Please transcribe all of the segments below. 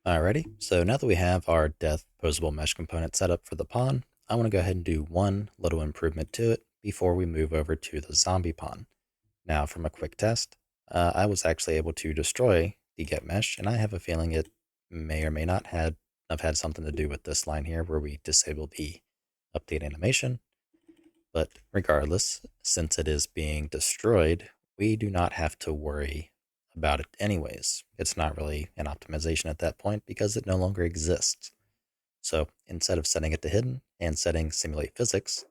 Alrighty, so now that we have our death posable mesh component set up for the pawn, I want to go ahead and do one little improvement to it before we move over to the zombie pawn. Now, from a quick test, I was actually able to destroy the get mesh, and I have a feeling it may or may not have had something to do with this line here where we disabled the update animation. But regardless, since it is being destroyed, we do not have to worry about it anyways. It's not really an optimization at that point because it no longer exists. So instead of setting it to hidden and setting simulate physics,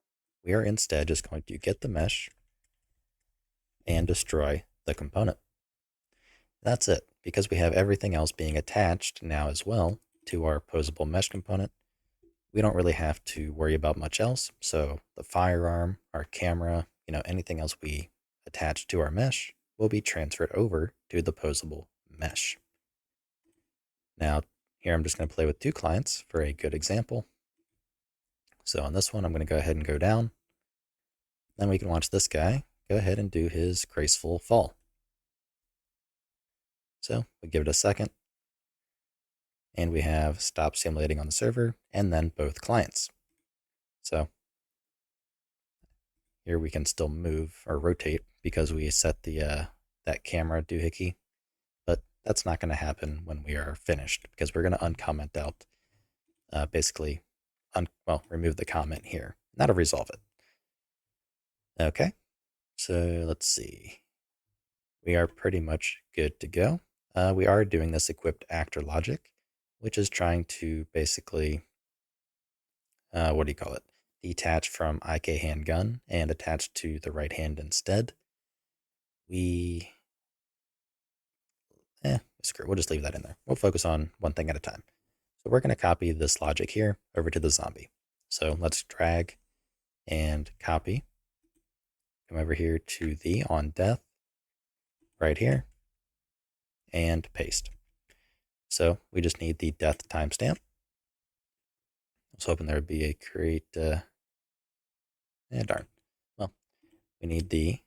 we are instead just going to get the mesh and destroy the component. That's it. Because we have everything else being attached now as well to our posable mesh component, we don't really have to worry about much else. So the firearm, our camera, anything else we attach to our mesh will be transferred over to the posable mesh. Now, here I'm just going to play with two clients for a good example. So on this one, I'm going to go ahead and go down. Then we can watch this guy go ahead and do his graceful fall. So we give it a second. And we have stop simulating on the server and then both clients. So here we can still move or rotate because we set the that camera doohickey, but that's not going to happen when we are finished because we're going to uncomment out, basically, remove the comment here. That'll resolve it. Okay, so let's see. We are pretty much good to go. We are doing this equipped actor logic, which is trying to basically, what do you call it? Detach from IK handgun and attach to the right hand instead. Screw it, we'll just leave that in there. We'll focus on one thing at a time. So we're going to copy this logic here over to the zombie. So let's drag and copy. Come over here to the on death right here and paste. So we just need the death timestamp. I was hoping there would be a create, darn. Well, we need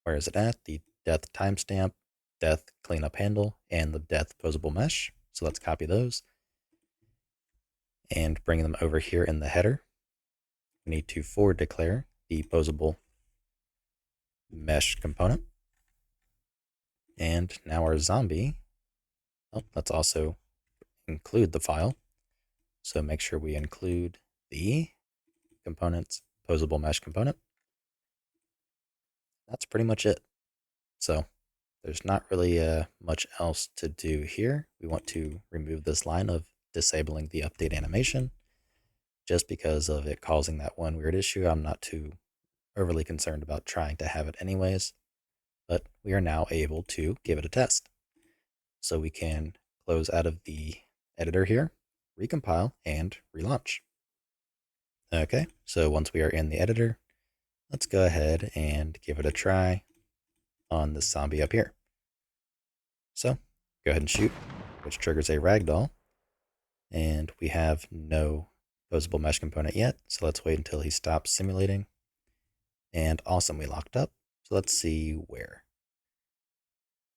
where is it at? The death timestamp, death cleanup handle, and the death posable mesh. So let's copy those and bring them over here in the header. We need to forward declare the posable mesh component. And now our zombie, let's also include the file. So make sure we include the components, posable mesh component. That's pretty much it. So there's not really much else to do here. We want to remove this line of disabling the update animation. Just because of it causing that one weird issue, I'm not too overly concerned about trying to have it anyways. But we are now able to give it a test. So we can close out of the editor here, recompile, and relaunch. Okay, so once we are in the editor, let's go ahead and give it a try on this zombie up here. So go ahead and shoot, which triggers a ragdoll. And we have no posable mesh component yet, so let's wait until he stops simulating. And awesome, we locked up. So let's see where.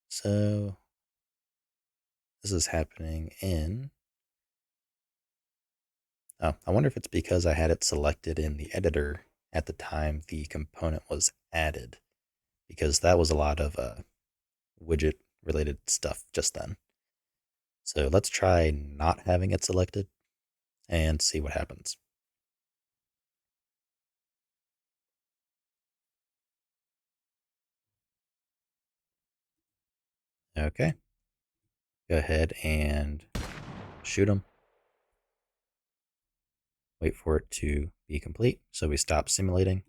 So this is happening in... Oh, I wonder if it's because I had it selected in the editor at the time the component was added, because that was a lot of widget related stuff just then. So let's try not having it selected and see what happens. Okay, go ahead and shoot him. Wait for it to be complete. So we stop simulating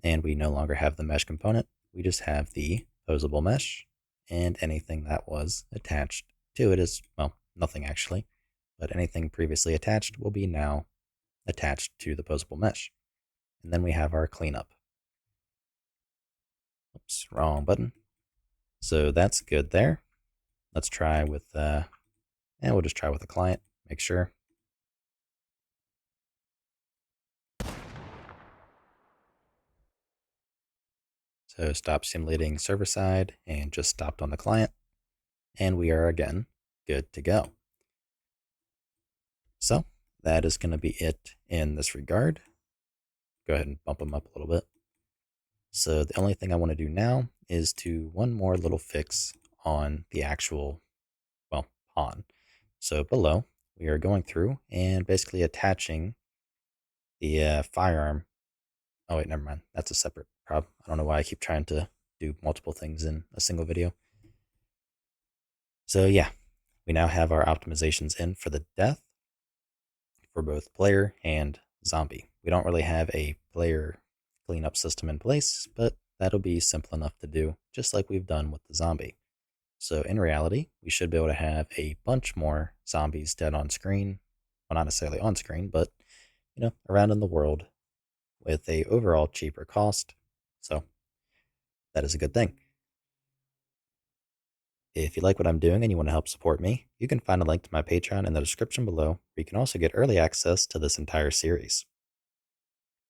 and we no longer have the mesh component. We just have the posable mesh and anything that was attached to it is, well, nothing actually, but anything previously attached will be now attached to the posable mesh. And then we have our cleanup. Oops, wrong button. So that's good there. Let's try with, and we'll just try with the client, make sure. So stop simulating server side and just stopped on the client. And we are again good to go. So that is going to be it in this regard. Go ahead and bump them up a little bit. So the only thing I want to do now is to one more little fix on the actual, well, pawn. So below, we are going through and basically attaching the firearm. Oh wait, never mind. That's a separate problem. I don't know why I keep trying to do multiple things in a single video. So yeah, we now have our optimizations in for the death for both player and zombie. We don't really have a player cleanup system in place, but that'll be simple enough to do, just like we've done with the zombie. So in reality, we should be able to have a bunch more zombies dead on screen. Well, not necessarily on screen, but around in the world with a overall cheaper cost. So that is a good thing. If you like what I'm doing and you want to help support me, you can find a link to my Patreon in the description below, where you can also get early access to this entire series.